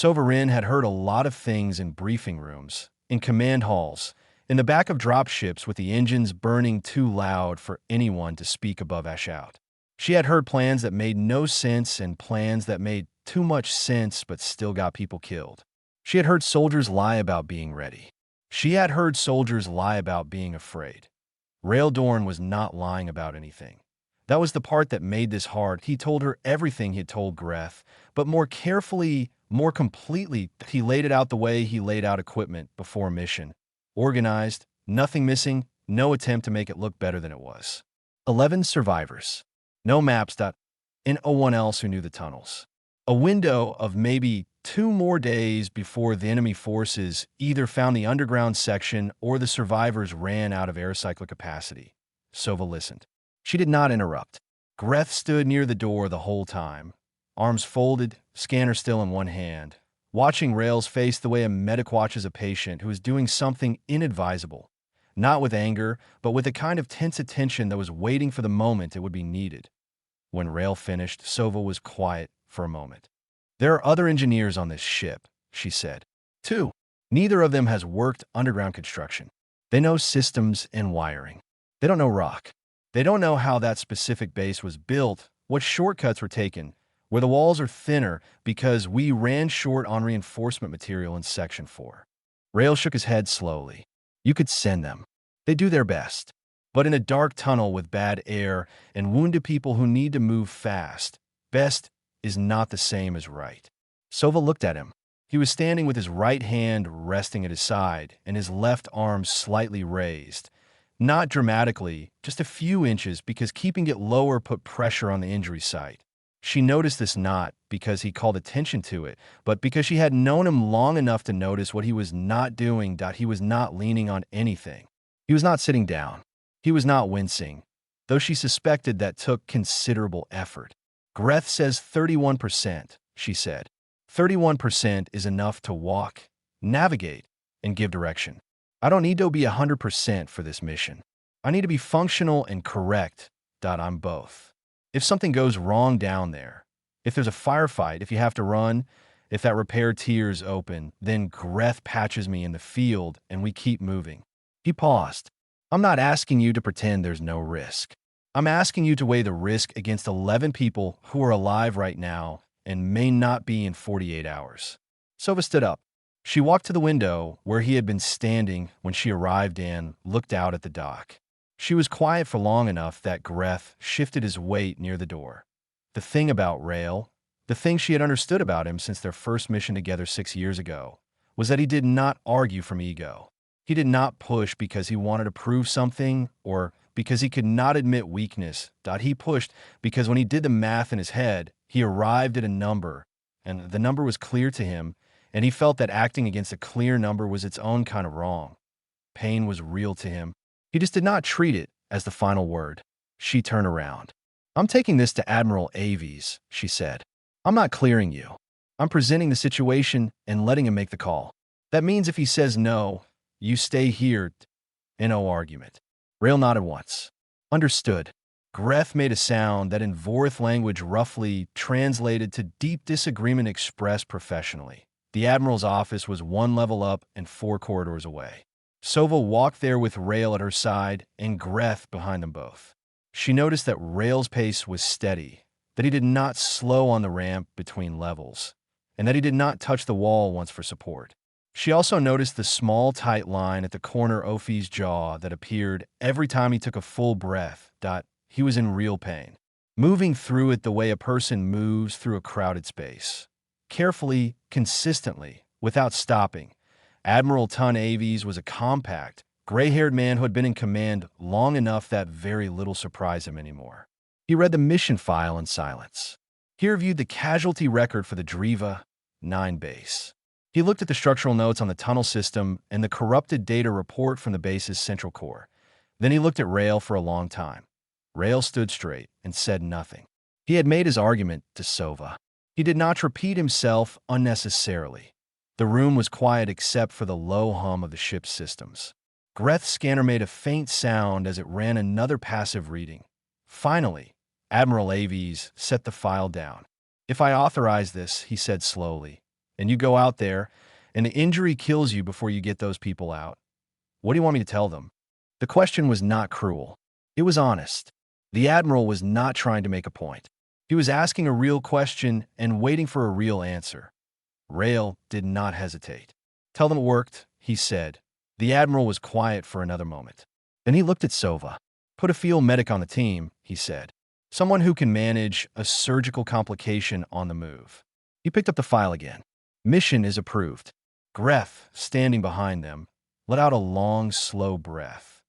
Sovereign had heard a lot of things in briefing rooms, in command halls, in the back of dropships with the engines burning too loud for anyone to speak above a shout. She had heard plans that made no sense and plans that made too much sense but still got people killed. She had heard soldiers lie about being ready. She had heard soldiers lie about being afraid. Rail Dorn was not lying about anything. That was the part that made this hard. He told her everything he had told Greth, but more carefully, more completely. He laid it out the way he laid out equipment before mission. Organized, nothing missing, no attempt to make it look better than it was. 11 survivors. No maps. And no one else who knew the tunnels. A window of maybe 2 more days before the enemy forces either found the underground section or the survivors ran out of air cycle capacity. Sova listened. She did not interrupt. Greth stood near the door the whole time, arms folded, scanner still in one hand, watching Rail's face the way a medic watches a patient who is doing something inadvisable, not with anger, but with a kind of tense attention that was waiting for the moment it would be needed. When Rail finished, Sova was quiet for a moment. There are other engineers on this ship, she said. 2. Neither of them has worked underground construction. They know systems and wiring. They don't know rock. They don't know how that specific base was built, what shortcuts were taken, where the walls are thinner because we ran short on reinforcement material in Section 4. Rail shook his head slowly. You could send them. They do their best. But in a dark tunnel with bad air and wounded people who need to move fast, best is not the same as right. Sova looked at him. He was standing with his right hand resting at his side and his left arm slightly raised. Not dramatically, just a few inches because keeping it lower put pressure on the injury site. She noticed this not because he called attention to it, but because she had known him long enough to notice what he was not doing. He was not leaning on anything. He was not sitting down. He was not wincing, though she suspected that took considerable effort. Greth says 31%, she said. 31% is enough to walk, navigate, and give direction. I don't need to be 100% for this mission. I need to be functional and correct. I'm both. If something goes wrong down there, if there's a firefight, if you have to run, if that repair tier's open, then Greth patches me in the field and we keep moving. He paused. I'm not asking you to pretend there's no risk. I'm asking you to weigh the risk against 11 people who are alive right now and may not be in 48 hours. Sova stood up. She walked to the window where he had been standing when she arrived and looked out at the dock. She was quiet for long enough that Greth shifted his weight near the door. The thing about Rail, the thing she had understood about him since their first mission together 6 years ago, was that he did not argue from ego. He did not push because he wanted to prove something or because he could not admit weakness. He pushed because when he did the math in his head, he arrived at a number, and the number was clear to him, and he felt that acting against a clear number was its own kind of wrong. Pain was real to him. He just did not treat it as the final word. She turned around. I'm taking this to Admiral Aves, she said. I'm not clearing you. I'm presenting the situation and letting him make the call. That means if he says no, you stay here. No argument. Rail nodded once. Understood. Greth made a sound that in Vorith language roughly translated to deep disagreement expressed professionally. The Admiral's office was 1 level up and 4 corridors away. Sova walked there with Rail at her side and Greth behind them both. She noticed that Rail's pace was steady, that he did not slow on the ramp between levels, and that he did not touch the wall once for support. She also noticed the small, tight line at the corner of Ophi's jaw that appeared every time he took a full breath. He was in real pain, moving through it the way a person moves through a crowded space. Carefully, consistently, without stopping. Admiral Tun Aves was a compact, gray-haired man who had been in command long enough that very little surprised him anymore. He read the mission file in silence. He reviewed the casualty record for the Driva 9 base. He looked at the structural notes on the tunnel system and the corrupted data report from the base's central core. Then he looked at Rail for a long time. Rail stood straight and said nothing. He had made his argument to Sova. He did not repeat himself unnecessarily. The room was quiet except for the low hum of the ship's systems. Greth's scanner made a faint sound as it ran another passive reading. Finally, Admiral Aves set the file down. If I authorize this, he said slowly, and you go out there, and the injury kills you before you get those people out. What do you want me to tell them? The question was not cruel. It was honest. The Admiral was not trying to make a point. He was asking a real question and waiting for a real answer. Rail did not hesitate. Tell them it worked, he said. The Admiral was quiet for another moment. Then he looked at Sova. Put a field medic on the team, he said. Someone who can manage a surgical complication on the move. He picked up the file again. Mission is approved. Greth, standing behind them, let out a long, slow breath.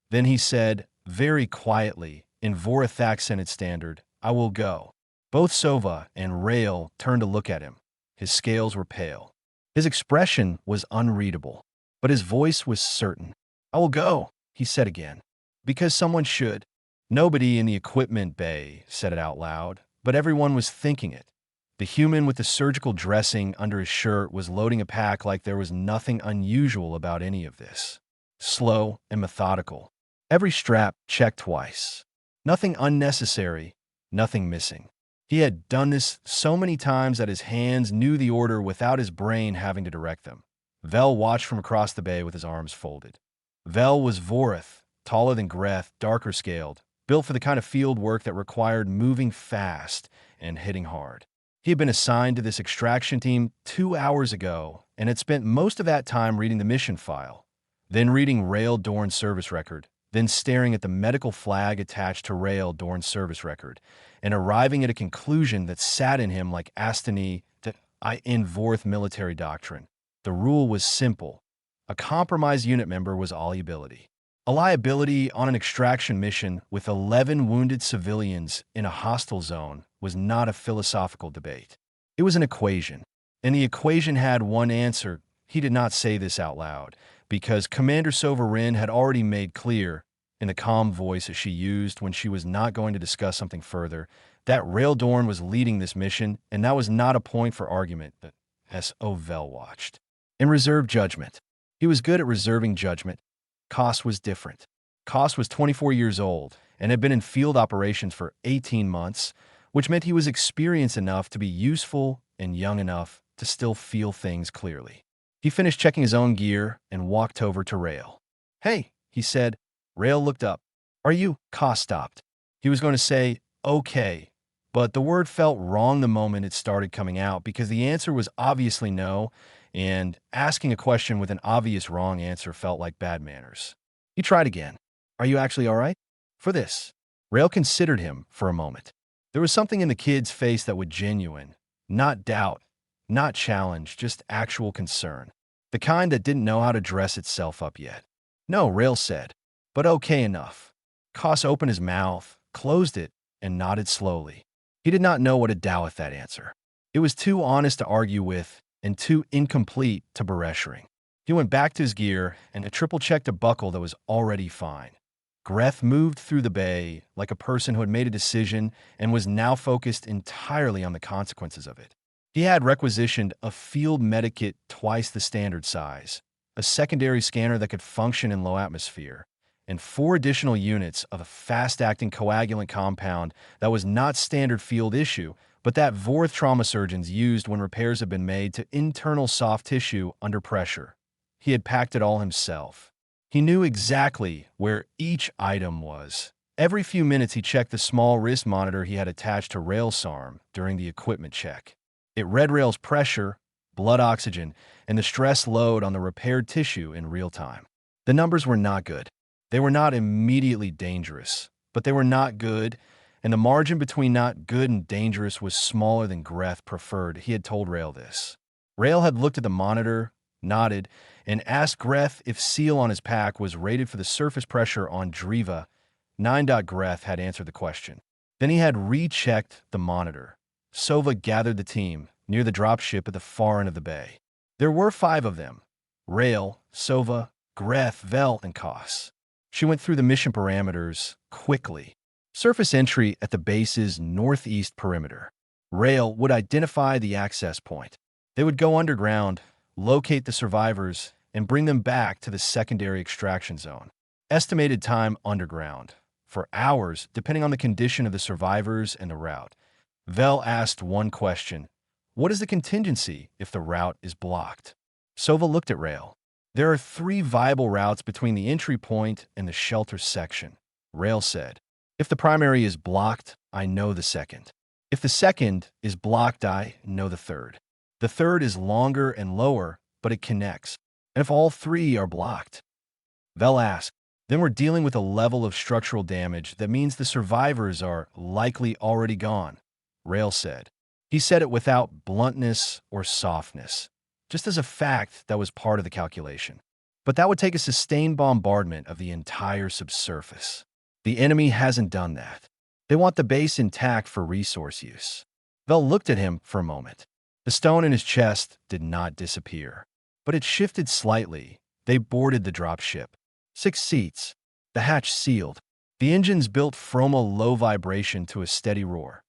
Then he said, very quietly, in Vorith accented standard, I will go. Both Sova and Rail turned to look at him. His scales were pale. His expression was unreadable, but his voice was certain. I will go, he said again. Because someone should. Nobody in the equipment bay said it out loud, but everyone was thinking it. The human with the surgical dressing under his shirt was loading a pack like there was nothing unusual about any of this. Slow and methodical. Every strap checked twice. Nothing unnecessary, nothing missing. He had done this so many times that his hands knew the order without his brain having to direct them. Vel watched from across the bay with his arms folded. Vel was Vorith, taller than Greth, darker scaled, built for the kind of field work that required moving fast and hitting hard. He had been assigned to this extraction team 2 hours ago and had spent most of that time reading the mission file, then reading Rail Dorn's service record, then staring at the medical flag attached to Rail Dorn's service record, and arriving at a conclusion that sat in him like Astani in Vorth military doctrine. The rule was simple. A compromised unit member was a liability. A liability on an extraction mission with 11 wounded civilians in a hostile zone was not a philosophical debate. It was an equation, and the equation had one answer. He did not say this out loud, because Commander Sovereign had already made clear, in the calm voice that she used when she was not going to discuss something further, that Rail Dorn was leading this mission, and that was not a point for argument that S.O. Vel watched. In reserve judgment. He was good at reserving judgment. Koss was different. Koss was 24 years old and had been in field operations for 18 months, which meant he was experienced enough to be useful and young enough to still feel things clearly. He finished checking his own gear and walked over to Rail. Hey, he said. Rail looked up. Are you? Koss stopped. He was going to say, okay, but the word felt wrong the moment it started coming out because the answer was obviously no, and asking a question with an obvious wrong answer felt like bad manners. He tried again. Are you actually all right? For this. Rail considered him for a moment. There was something in the kid's face that was genuine, not doubt, not challenge, just actual concern. The kind that didn't know how to dress itself up yet. No, Rail said, but okay enough. Koss opened his mouth, closed it, and nodded slowly. He did not know what to do with that answer. It was too honest to argue with, and too incomplete to bereshering. He went back to his gear and triple-checked a buckle that was already fine. Greth moved through the bay like a person who had made a decision and was now focused entirely on the consequences of it. He had requisitioned a field medikit twice the standard size, a secondary scanner that could function in low atmosphere, and 4 additional units of a fast-acting coagulant compound that was not standard field issue, but that Vorth trauma surgeons used when repairs had been made to internal soft tissue under pressure. He had packed it all himself. He knew exactly where each item was. Every few minutes he checked the small wrist monitor he had attached to Rail's arm during the equipment check. It read Rail's pressure, blood oxygen, and the stress load on the repaired tissue in real time. The numbers were not good. They were not immediately dangerous, but they were not good, and the margin between not good and dangerous was smaller than Greth preferred. He had told Rail this. Rail had looked at the monitor, nodded, and asked Greth if seal on his pack was rated for the surface pressure on Driva. 9. Greth had answered the question. Then he had rechecked the monitor. Sova gathered the team near the dropship at the far end of the bay. There were 5 of them. Rail, Sova, Greth, Vel, and Koss. She went through the mission parameters quickly. Surface entry at the base's northeast perimeter. Rail would identify the access point. They would go underground, locate the survivors, and bring them back to the secondary extraction zone. Estimated time underground. For hours, depending on the condition of the survivors and the route. Vel asked one question. What is the contingency if the route is blocked? Sova looked at Rail. There are 3 viable routes between the entry point and the shelter section. Rail said, if the primary is blocked, I know the second. If the second is blocked, I know the third. The third is longer and lower, but it connects. And if all 3 are blocked? Vel asked, then we're dealing with a level of structural damage that means the survivors are likely already gone, Rail said. He said it without bluntness or softness, just as a fact that was part of the calculation. But that would take a sustained bombardment of the entire subsurface. The enemy hasn't done that. They want the base intact for resource use. Vel looked at him for a moment. The stone in his chest did not disappear, but it shifted slightly. They boarded the dropship. 6 seats. The hatch sealed. The engines built from a low vibration to a steady roar.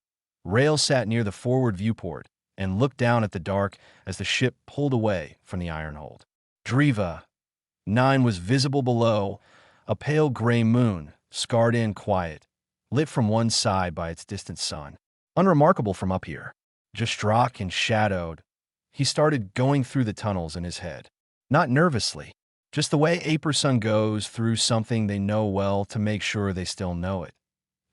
Rail sat near the forward viewport and looked down at the dark as the ship pulled away from the ironhold. Driva 9 was visible below, a pale gray moon, scarred in quiet, lit from one side by its distant sun. Unremarkable from up here, just rock and shadowed. He started going through the tunnels in his head. Not nervously, just the way a person goes through something they know well to make sure they still know it.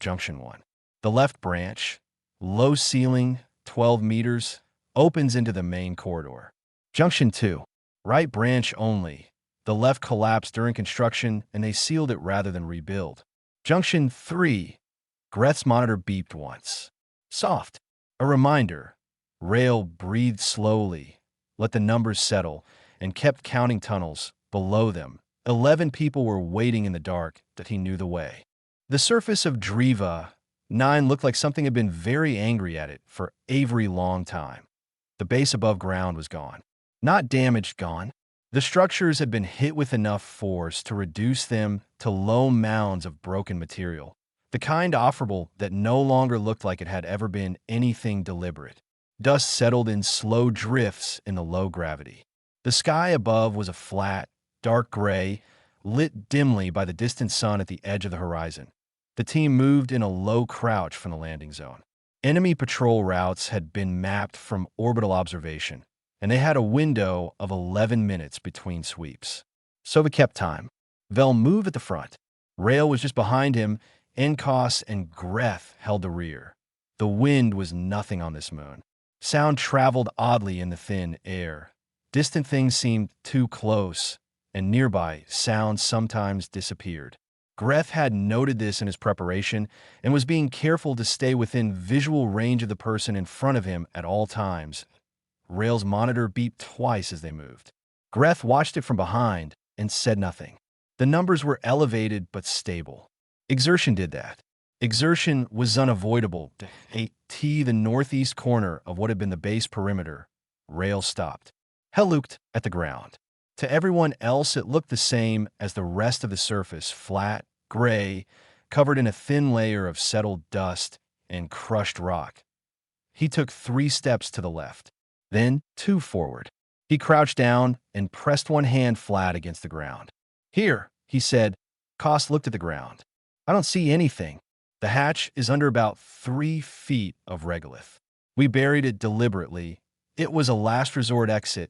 Junction 1. The left branch, low ceiling, 12 meters, opens into the main corridor. Junction 2. Right branch only. The left collapsed during construction and they sealed it rather than rebuild. Junction 3. Greth's monitor beeped once. Soft. A reminder. Rail breathed slowly, let the numbers settle, and kept counting tunnels. Below them, 11 people were waiting in the dark that he knew the way. The surface of Driva 9 looked like something had been very angry at it for a very long time. The base above ground was gone. Not damaged, gone. The structures had been hit with enough force to reduce them to low mounds of broken material, the kind offerable that no longer looked like it had ever been anything deliberate. Dust settled in slow drifts in the low gravity. The sky above was a flat, dark gray, lit dimly by the distant sun at the edge of the horizon. The team moved in a low crouch from the landing zone. Enemy patrol routes had been mapped from orbital observation, and they had a window of 11 minutes between sweeps. Sova kept time. Vel moved at the front. Rail was just behind him. Enkos and Greth held the rear. The wind was nothing on this moon. Sound traveled oddly in the thin air. Distant things seemed too close, and nearby, sounds sometimes disappeared. Greth had noted this in his preparation and was being careful to stay within visual range of the person in front of him at all times. Rail's monitor beeped twice as they moved. Greth watched it from behind and said nothing. The numbers were elevated but stable. Exertion did that. Exertion was unavoidable. The northeast corner of what had been the base perimeter. Rail stopped. Hell looked at the ground. To everyone else, it looked the same as the rest of the surface, flat, gray, covered in a thin layer of settled dust and crushed rock. He took 3 steps to the left, then 2 forward. He crouched down and pressed one hand flat against the ground. Here, he said. Koss looked at the ground. I don't see anything. The hatch is under about 3 feet of regolith. We buried it deliberately. It was a last resort exit,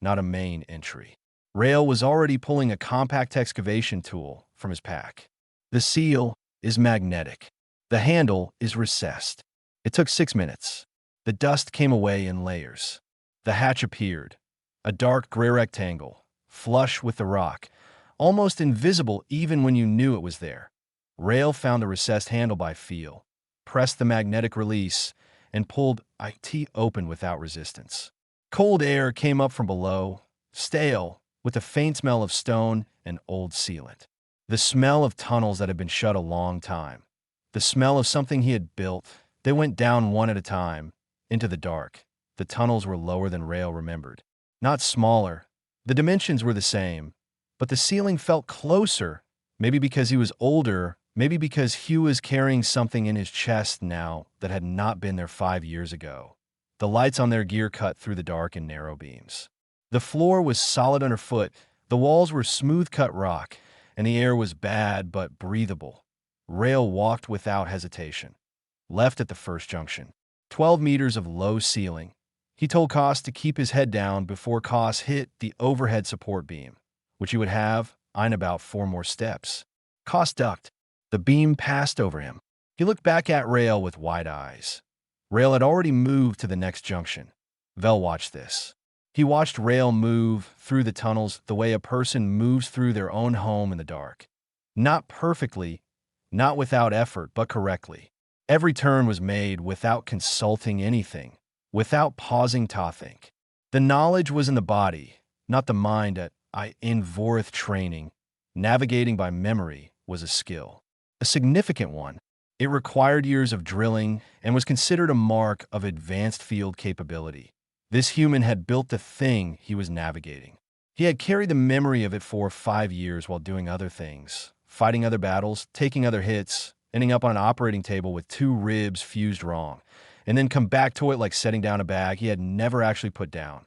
not a main entry. Rail was already pulling a compact excavation tool from his pack. The seal is magnetic. The handle is recessed. It took 6 minutes. The dust came away in layers. The hatch appeared, a dark gray rectangle, flush with the rock, almost invisible even when you knew it was there. Rail found the recessed handle by feel, pressed the magnetic release, and pulled it open without resistance. Cold air came up from below, stale, with a faint smell of stone and old sealant. The smell of tunnels that had been shut a long time. The smell of something he had built. They went down one at a time, into the dark. The tunnels were lower than Rail remembered. Not smaller. The dimensions were the same, but the ceiling felt closer, maybe because he was older, maybe because Hugh was carrying something in his chest now that had not been there 5 years ago. The lights on their gear cut through the dark and narrow beams. The floor was solid underfoot, the walls were smooth-cut rock, and the air was bad but breathable. Rail walked without hesitation. Left at the first junction. 12 meters of low ceiling. He told Koss to keep his head down before Koss hit the overhead support beam, which he would have in about 4 more steps. Koss ducked. The beam passed over him. He looked back at Rail with wide eyes. Rail had already moved to the next junction. Vel watched this. He watched Rail move through the tunnels the way a person moves through their own home in the dark. Not perfectly, not without effort, but correctly. Every turn was made without consulting anything, without pausing to think. The knowledge was in the body, not the mind. In Vorith training, navigating by memory was a skill. A significant one. It required years of drilling and was considered a mark of advanced field capability. This human had built the thing he was navigating. He had carried the memory of it for 5 years while doing other things, fighting other battles, taking other hits, ending up on an operating table with 2 ribs fused wrong, and then come back to it like setting down a bag he had never actually put down.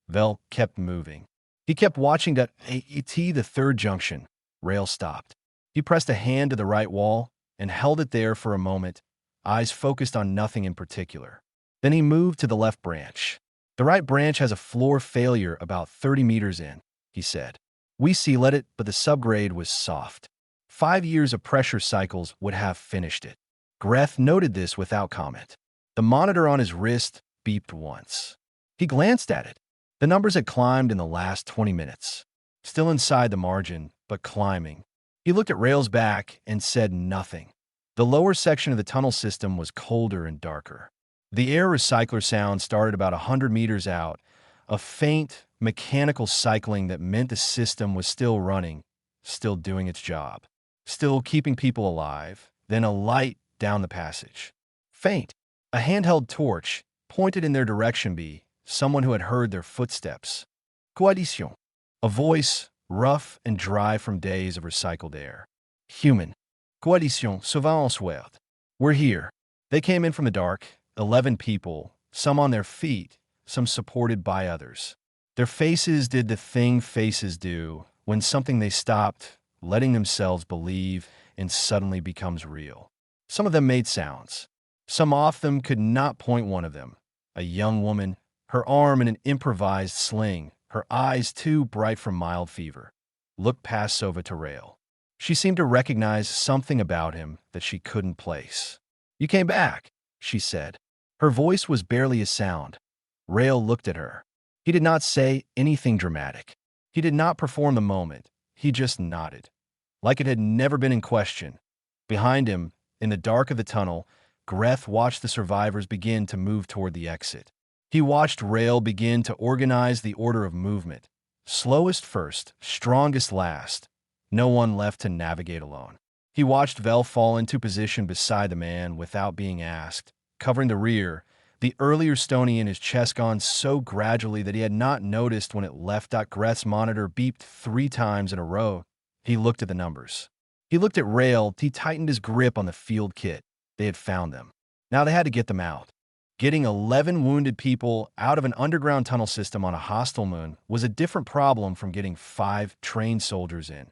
Vel kept moving. He kept watching that the third junction. Rail stopped. He pressed a hand to the right wall and held it there for a moment, eyes focused on nothing in particular. Then he moved to the left branch. The right branch has a floor failure about 30 meters in, he said. We let it, but the subgrade was soft. 5 years of pressure cycles would have finished it. Greth noted this without comment. The monitor on his wrist beeped once. He glanced at it. The numbers had climbed in the last 20 minutes. Still inside the margin, but climbing. He looked at Rail's back and said nothing. The lower section of the tunnel system was colder and darker. The air recycler sound started about 100 meters out, a faint, mechanical cycling that meant the system was still running, still doing its job, still keeping people alive, then a light down the passage. Faint. A handheld torch pointed in their direction. Someone who had heard their footsteps. Coalition. A voice, rough and dry from days of recycled air. Human. Coalition, sauvant ensuite. We're here. They came in from the dark, 11 people, some on their feet, some supported by others. Their faces did the thing faces do when something they stopped, letting themselves believe, and suddenly becomes real. Some of them made sounds. Some off them could not point one of them. A young woman, her arm in an improvised sling, her eyes too bright from mild fever, looked past Sova to Rail. She seemed to recognize something about him that she couldn't place. You came back, she said. Her voice was barely a sound. Rail looked at her. He did not say anything dramatic. He did not perform the moment. He just nodded, like it had never been in question. Behind him, in the dark of the tunnel, Greth watched the survivors begin to move toward the exit. He watched Rail begin to organize the order of movement. Slowest first, strongest last. No one left to navigate alone. He watched Vel fall into position beside the man without being asked, covering the rear, the earlier stony in his chest gone so gradually that he had not noticed when it left. Greth's monitor beeped 3 times in a row. He looked at the numbers. He looked at Rail. He tightened his grip on the field kit. They had found them. Now they had to get them out. Getting 11 wounded people out of an underground tunnel system on a hostile moon was a different problem from getting 5 trained soldiers in.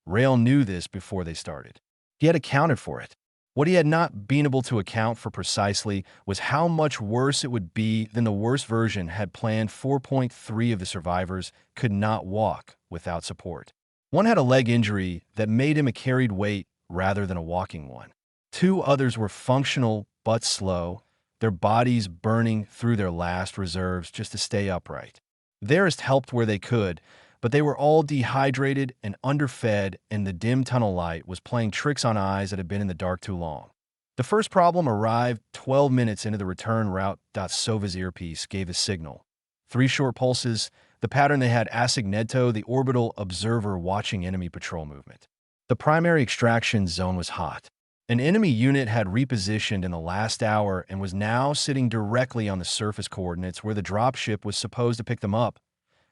Rail knew this before they started. He had accounted for it. What he had not been able to account for precisely was how much worse it would be than the worst version had planned. 4.3 of the survivors could not walk without support. One had a leg injury that made him a carried weight rather than a walking one. 2 others were functional but slow, their bodies burning through their last reserves just to stay upright. Theirs helped where they could, but they were all dehydrated and underfed, and the dim tunnel light was playing tricks on eyes that had been in the dark too long. The first problem arrived 12 minutes into the return route. Sova's earpiece gave a signal. 3 short pulses, the pattern they had assignado, the orbital observer watching enemy patrol movement. The primary extraction zone was hot. An enemy unit had repositioned in the last hour and was now sitting directly on the surface coordinates where the dropship was supposed to pick them up.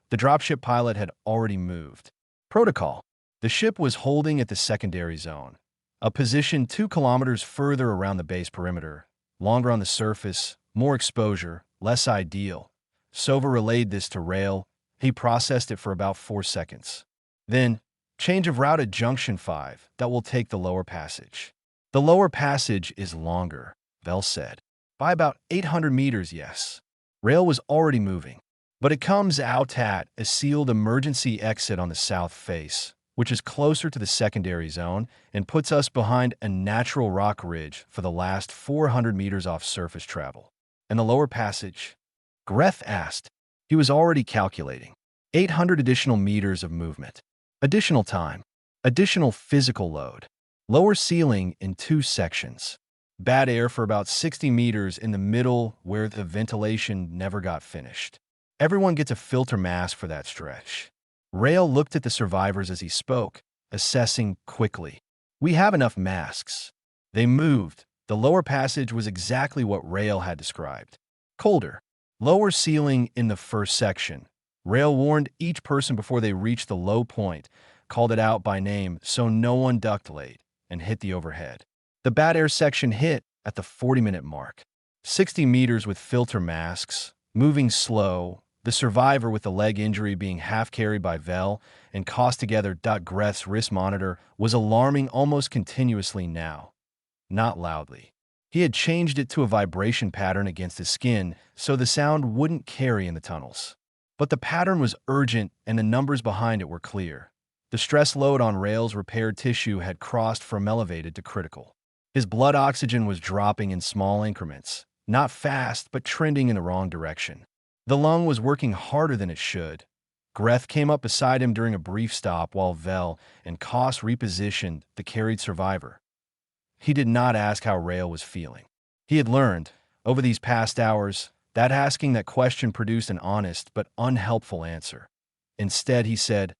The dropship pilot had already moved. Protocol. The ship was holding at the secondary zone, a position 2 kilometers further around the base perimeter, longer on the surface, more exposure, less ideal. Sova relayed this to Rail. He processed it for about 4 seconds. Then, change of route at Junction 5, that will take the lower passage. The lower passage is longer, Vel said. By about 800 meters, yes. Rail was already moving, but it comes out at a sealed emergency exit on the south face, which is closer to the secondary zone and puts us behind a natural rock ridge for the last 400 meters off surface travel. And the lower passage? Greth asked. He was already calculating. 800 additional meters of movement. Additional time. Additional physical load. Lower ceiling in 2 sections. Bad air for about 60 meters in the middle where the ventilation never got finished. Everyone gets a filter mask for that stretch. Rail looked at the survivors as he spoke, assessing quickly. We have enough masks. They moved. The lower passage was exactly what Rail had described. Colder. Lower ceiling in the first section. Rail warned each person before they reached the low point, called it out by name so no one ducked late, and hit the overhead. The bad air section hit at the 40-minute mark. 60 meters with filter masks, moving slow, the survivor with the leg injury being half carried by Vel and Koss together. Greth's wrist monitor was alarming almost continuously now, not loudly. He had changed it to a vibration pattern against his skin so the sound wouldn't carry in the tunnels. But the pattern was urgent and the numbers behind it were clear. The stress load on Rail's repaired tissue had crossed from elevated to critical. His blood oxygen was dropping in small increments, not fast but trending in the wrong direction. The lung was working harder than it should. Greth came up beside him during a brief stop while Vel and Koss repositioned the carried survivor. He did not ask how Rail was feeling. He had learned, over these past hours, that asking that question produced an honest but unhelpful answer. Instead, he said,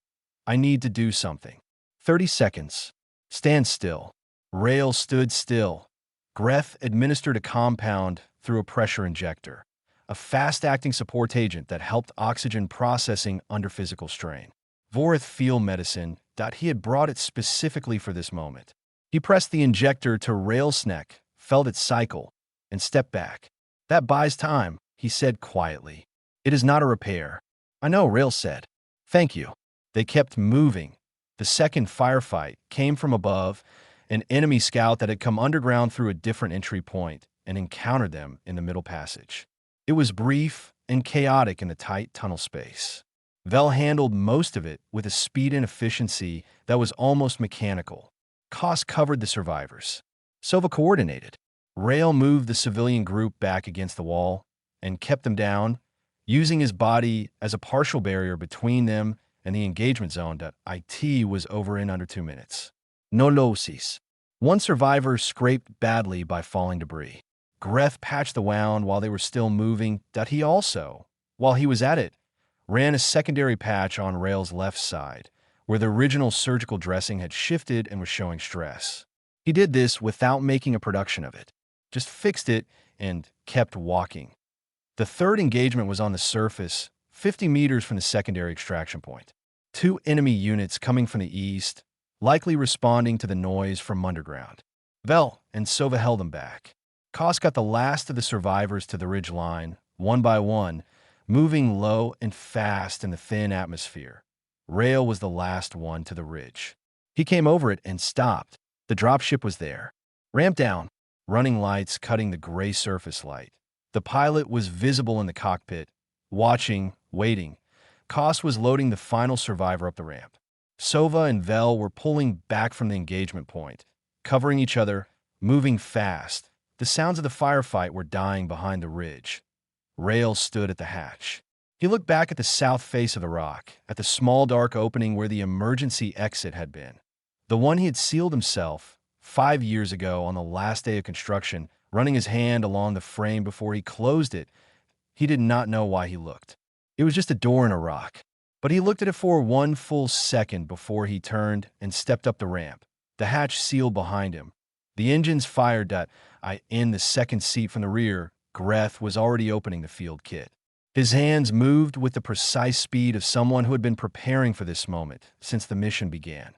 I need to do something. 30 seconds. Stand still. Rail stood still. Greth administered a compound through a pressure injector, a fast-acting support agent that helped oxygen processing under physical strain. Vorith field medicine. He had brought it specifically for this moment. He pressed the injector to Rail's neck, felt it cycle, and stepped back. That buys time, he said quietly. It is not a repair. I know, Rail said. Thank you. They kept moving. The second firefight came from above, an enemy scout that had come underground through a different entry point and encountered them in the middle passage. It was brief and chaotic in the tight tunnel space. Vel handled most of it with a speed and efficiency that was almost mechanical. Koss covered the survivors. Sova coordinated. Rail moved the civilian group back against the wall and kept them down, using his body as a partial barrier between them and the engagement zone. It was over in under 2 minutes. No losses. One survivor scraped badly by falling debris. Greth patched the wound while they were still moving. He also, while he was at it, ran a secondary patch on Rail's left side, where the original surgical dressing had shifted and was showing stress. He did this without making a production of it, just fixed it and kept walking. The third engagement was on the surface, 50 meters from the secondary extraction point. 2 enemy units coming from the east, likely responding to the noise from underground. Vel and Sova held them back. Koss got the last of the survivors to the ridge line, one by one, moving low and fast in the thin atmosphere. Rail was the last one to the ridge. He came over it and stopped. The dropship was there. Ramp down. Running lights cutting the gray surface light. The pilot was visible in the cockpit, watching, waiting. Koss was loading the final survivor up the ramp. Sova and Vel were pulling back from the engagement point, covering each other, moving fast. The sounds of the firefight were dying behind the ridge. Rail stood at the hatch. He looked back at the south face of the rock, at the small dark opening where the emergency exit had been. The one he had sealed himself 5 years ago on the last day of construction, running his hand along the frame before he closed it. He did not know why he looked. It was just a door in a rock. But he looked at it for 1 full second before he turned and stepped up the ramp. The hatch sealed behind him. The engines fired. In the second seat from the rear, Greth was already opening the field kit. His hands moved with the precise speed of someone who had been preparing for this moment since the mission began.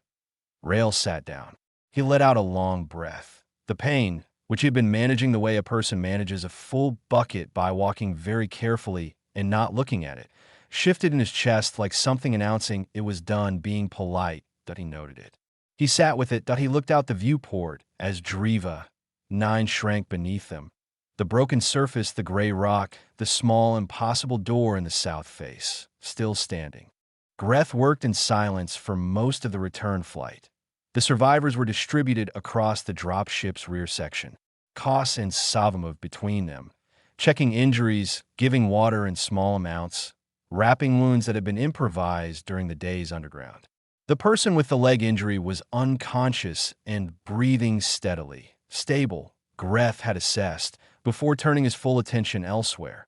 Rail sat down. He let out a long breath. The pain, which he had been managing the way a person manages a full bucket by walking very carefully and not looking at it, shifted in his chest like something announcing it was done, being polite. He noted it. He sat with it. He looked out the viewport as Driva 9 shrank beneath them. The broken surface, the gray rock, the small, impossible door in the south face, still standing. Greth worked in silence for most of the return flight. The survivors were distributed across the dropship's rear section, Kos and Savamov between them, checking injuries, giving water in small amounts, wrapping wounds that had been improvised during the days underground. The person with the leg injury was unconscious and breathing steadily, stable, Greth had assessed, before turning his full attention elsewhere.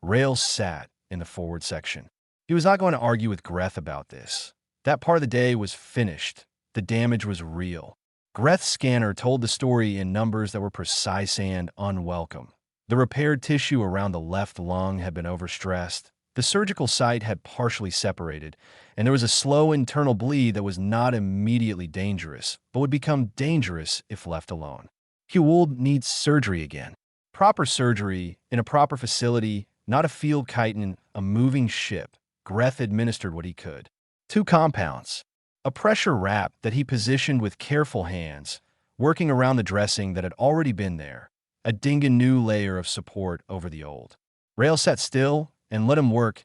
Rail sat in the forward section. He was not going to argue with Greth about this. That part of the day was finished. The damage was real. Greth's scanner told the story in numbers that were precise and unwelcome. The repaired tissue around the left lung had been overstressed. The surgical site had partially separated, and there was a slow internal bleed that was not immediately dangerous, but would become dangerous if left alone. Hewald needs surgery again. Proper surgery, in a proper facility, not a field chitin, a moving ship. Greth administered what he could. 2 compounds. A pressure wrap that he positioned with careful hands, working around the dressing that had already been there. A new layer of support over the old. Rail sat still and let him work.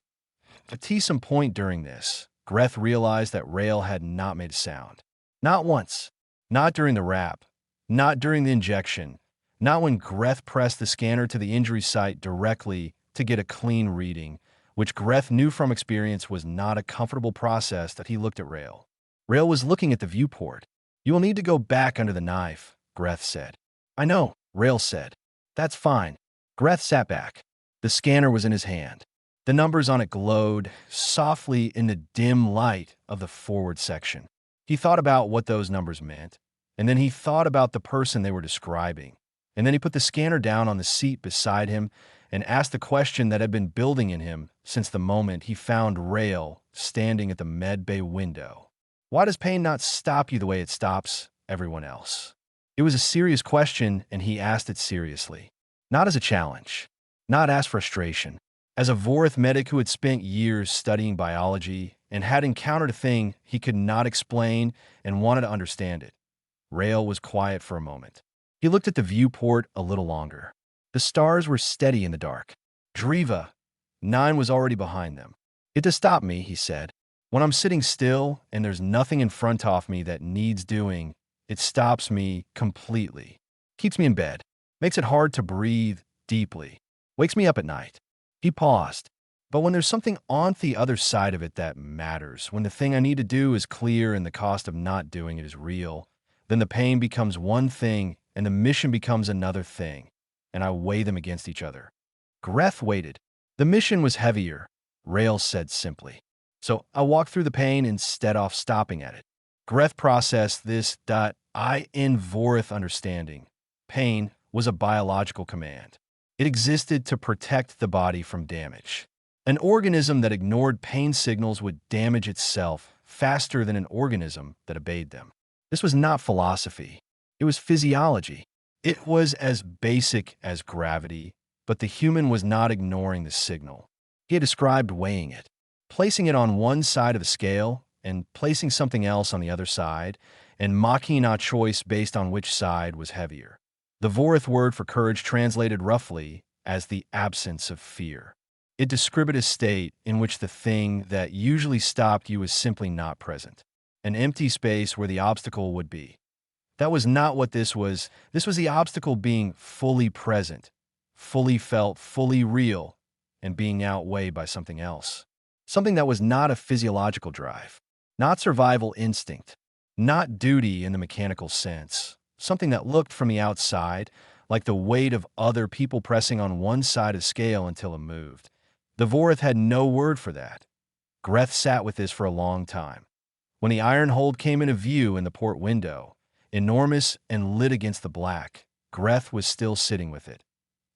At some point during this, Greth realized that Rail had not made a sound. Not once. Not during the wrap. Not during the injection. Not when Greth pressed the scanner to the injury site directly to get a clean reading, which Greth knew from experience was not a comfortable process. That he looked at Rail. Rail was looking at the viewport. "You will need to go back under the knife," Greth said. "I know," Rail said. "That's fine." Greth sat back. The scanner was in his hand. The numbers on it glowed softly in the dim light of the forward section. He thought about what those numbers meant, and then he thought about the person they were describing. And then he put the scanner down on the seat beside him and asked the question that had been building in him since the moment he found Rail standing at the med bay window. Why does pain not stop you the way it stops everyone else? It was a serious question, and he asked it seriously. Not as a challenge, not as frustration. As a Vorith medic who had spent years studying biology and had encountered a thing he could not explain and wanted to understand it. Rail was quiet for a moment. He looked at the viewport a little longer. The stars were steady in the dark. Driva, 9 was already behind them. "It does stop me," he said. "When I'm sitting still and there's nothing in front of me that needs doing, it stops me completely. Keeps me in bed. Makes it hard to breathe deeply. Wakes me up at night." He paused. "But when there's something on the other side of it that matters, when the thing I need to do is clear and the cost of not doing it is real, then the pain becomes one thing and the mission becomes another thing, and I weigh them against each other." Greth waited. "The mission was heavier," Rail said simply. "So I walked through the pain instead of stopping at it." Greth processed this. In Vorith understanding, pain was a biological command. It existed to protect the body from damage. An organism that ignored pain signals would damage itself faster than an organism that obeyed them. This was not philosophy. It was physiology. It was as basic as gravity, but the human was not ignoring the signal. He had described weighing it, placing it on one side of the scale and placing something else on the other side, and making a choice based on which side was heavier. The Vorith word for courage translated roughly as the absence of fear. It described a state in which the thing that usually stopped you was simply not present. An empty space where the obstacle would be. That was not what this was. This was the obstacle being fully present, fully felt, fully real, and being outweighed by something else. Something that was not a physiological drive, not survival instinct, not duty in the mechanical sense. Something that looked from the outside like the weight of other people pressing on one side of the scale until it moved. The Vorith had no word for that. Greth sat with this for a long time. When the iron hold came into view in the port window, enormous and lit against the black, Greth was still sitting with it.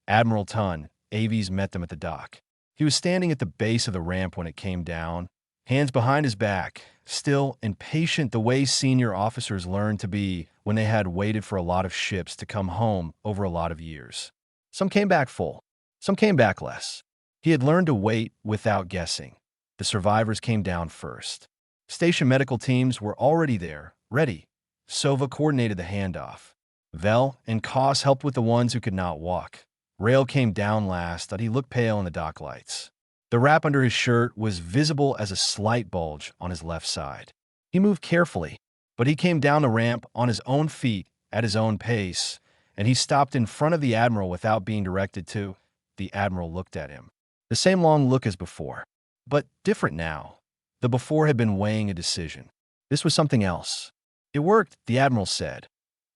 Admiral Tun, Aves, met them at the dock. He was standing at the base of the ramp when it came down, hands behind his back, still impatient the way senior officers learned to be when they had waited for a lot of ships to come home over a lot of years. Some came back full, some came back less. He had learned to wait without guessing. The survivors came down first. Station medical teams were already there, ready. Sova coordinated the handoff. Vel and Kos helped with the ones who could not walk. Rail came down last, but he looked pale in the dock lights. The wrap under his shirt was visible as a slight bulge on his left side. He moved carefully, but he came down the ramp on his own feet at his own pace, and he stopped in front of the Admiral without being directed to. The Admiral looked at him. The same long look as before, but different now. The before had been weighing a decision. This was something else. It worked, the Admiral said.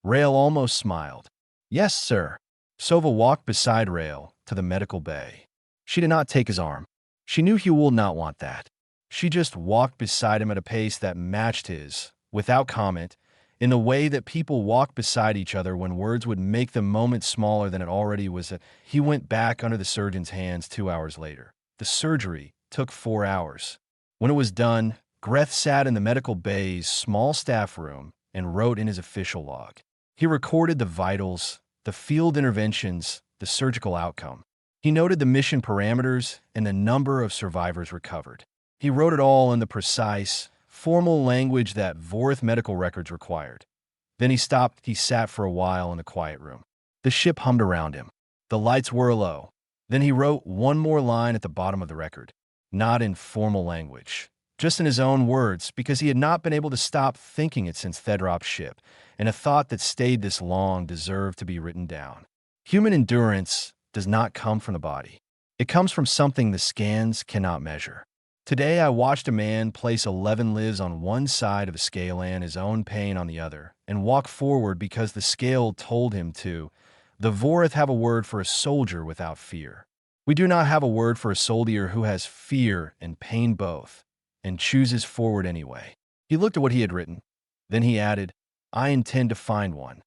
Rail almost smiled. Yes, sir. Sova walked beside Rail to the medical bay. She did not take his arm. She knew he would not want that. She just walked beside him at a pace that matched his, without comment, in the way that people walk beside each other when words would make the moment smaller than it already was. He went back under the surgeon's hands 2 hours later. The surgery took 4 hours. When it was done, Greth sat in the medical bay's small staff room and wrote in his official log. He recorded the vitals, the field interventions, the surgical outcome. He noted the mission parameters and the number of survivors recovered. He wrote it all in the precise, formal language that Vorith medical records required. Then he stopped. He sat for a while in the quiet room. The ship hummed around him. The lights were low. Then he wrote one more line at the bottom of the record, not in formal language, just in his own words, because he had not been able to stop thinking it since Thedrop's ship, and a thought that stayed this long deserved to be written down. Human endurance does not come from the body. It comes from something the scans cannot measure. Today I watched a man place 11 lives on one side of a scale and his own pain on the other, and walk forward because the scale told him to. The Vorith have a word for a soldier without fear. We do not have a word for a soldier who has fear and pain both, and chooses forward anyway. He looked at what he had written. Then he added, I intend to find one.